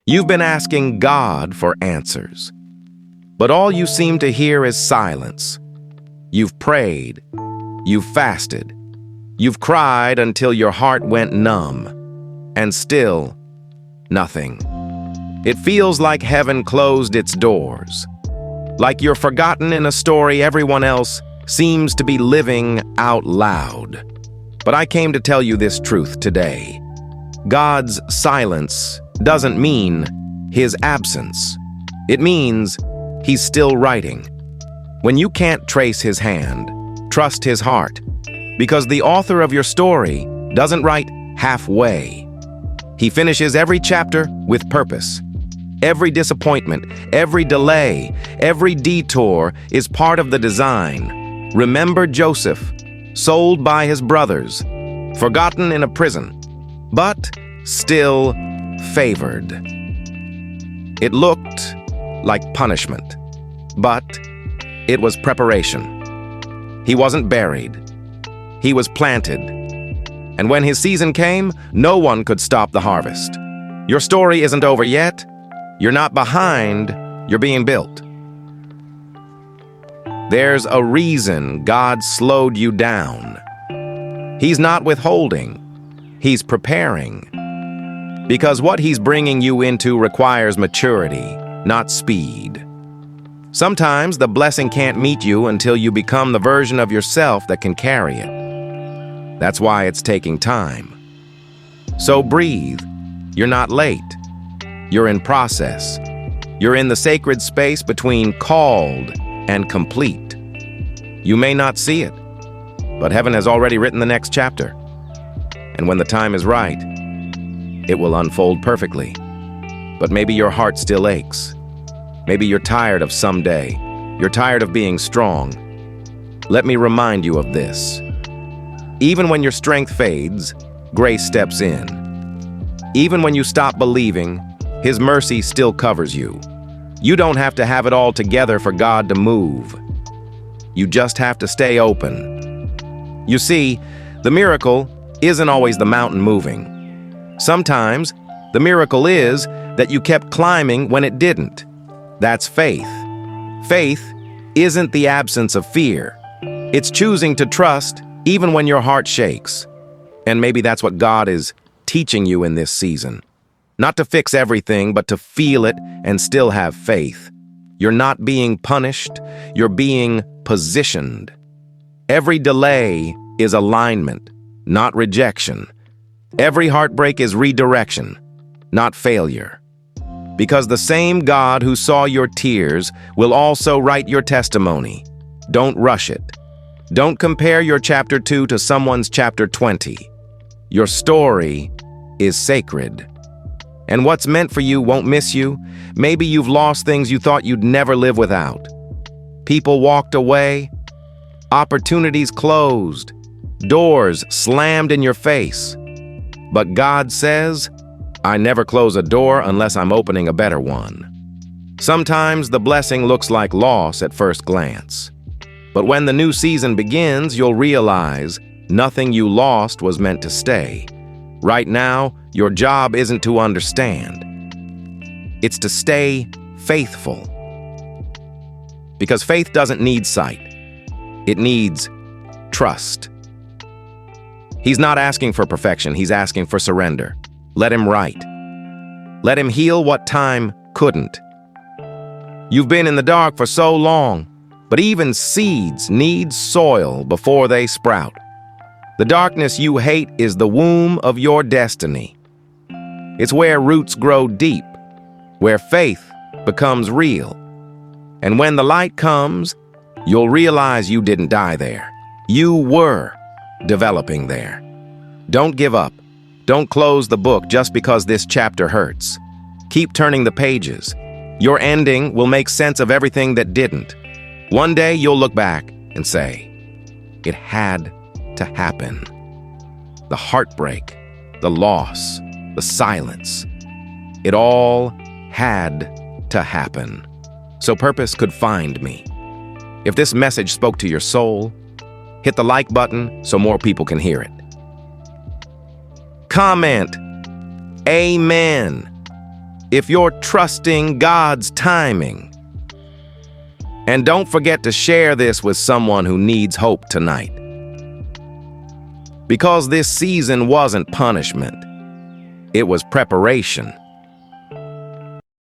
You've been asking God for answers, but all you seem to hear is silence. You've prayed, you've fasted, you've cried until your heart went numb, and still, nothing. It feels like heaven closed its doors, like you're forgotten in a story everyone else seems to be living out loud. But I came to tell you this truth today. God's silence doesn't mean His absence. It means He's still writing. When you can't trace His hand, trust His heart, because the author of your story doesn't write halfway. He finishes every chapter with purpose. Every disappointment, every delay, every detour is part of the design. Remember Joseph, sold by his brothers, forgotten in a prison, but still favored. It looked like punishment, but it was preparation. He wasn't buried. He was planted. And when his season came, no one could stop the harvest. Your story isn't over yet. You're not behind, you're being built. There's a reason God slowed you down. He's not withholding, He's preparing. Because what He's bringing you into requires maturity, not speed. Sometimes the blessing can't meet you until you become the version of yourself that can carry it. That's why it's taking time. So breathe. You're not late. You're in process. You're in the sacred space between called and complete. You may not see it, but heaven has already written the next chapter. And when the time is right, it will unfold perfectly. But maybe your heart still aches. Maybe you're tired of someday. You're tired of being strong. Let me remind you of this. Even when your strength fades, grace steps in. Even when you stop believing, His mercy still covers you. You don't have to have it all together for God to move. You just have to stay open. You see, the miracle isn't always the mountain moving. Sometimes, the miracle is that you kept climbing when it didn't. That's faith. Faith isn't the absence of fear. It's choosing to trust even when your heart shakes. And maybe that's what God is teaching you in this season. Not to fix everything, but to feel it and still have faith. You're not being punished, you're being positioned. Every delay is alignment, not rejection. Every heartbreak is redirection, not failure. Because the same God who saw your tears will also write your testimony. Don't rush it. Don't compare your chapter 2 to someone's chapter 20. Your story is sacred. And what's meant for you won't miss you. Maybe you've lost things you thought you'd never live without. People walked away. Opportunities closed. Doors slammed in your face. But God says, I never close a door unless I'm opening a better one. Sometimes the blessing looks like loss at first glance. But when the new season begins, you'll realize nothing you lost was meant to stay. Right now, your job isn't to understand. It's to stay faithful. Because faith doesn't need sight. It needs trust. He's not asking for perfection, He's asking for surrender. Let Him write. Let Him heal what time couldn't. You've been in the dark for so long, but even seeds need soil before they sprout. The darkness you hate is the womb of your destiny. It's where roots grow deep, where faith becomes real. And when the light comes, you'll realize you didn't die there. You were developing there. Don't give up. Don't close the book just because this chapter hurts. Keep turning the pages. Your ending will make sense of everything that didn't. One day you'll look back and say, it had to happen. The heartbreak, the loss, the silence. It all had to happen so purpose could find me. If this message spoke to your soul, hit the like button so more people can hear it. Comment, Amen. if you're trusting God's timing. And don't forget to share this with someone who needs hope tonight. Because this season wasn't punishment, it was preparation.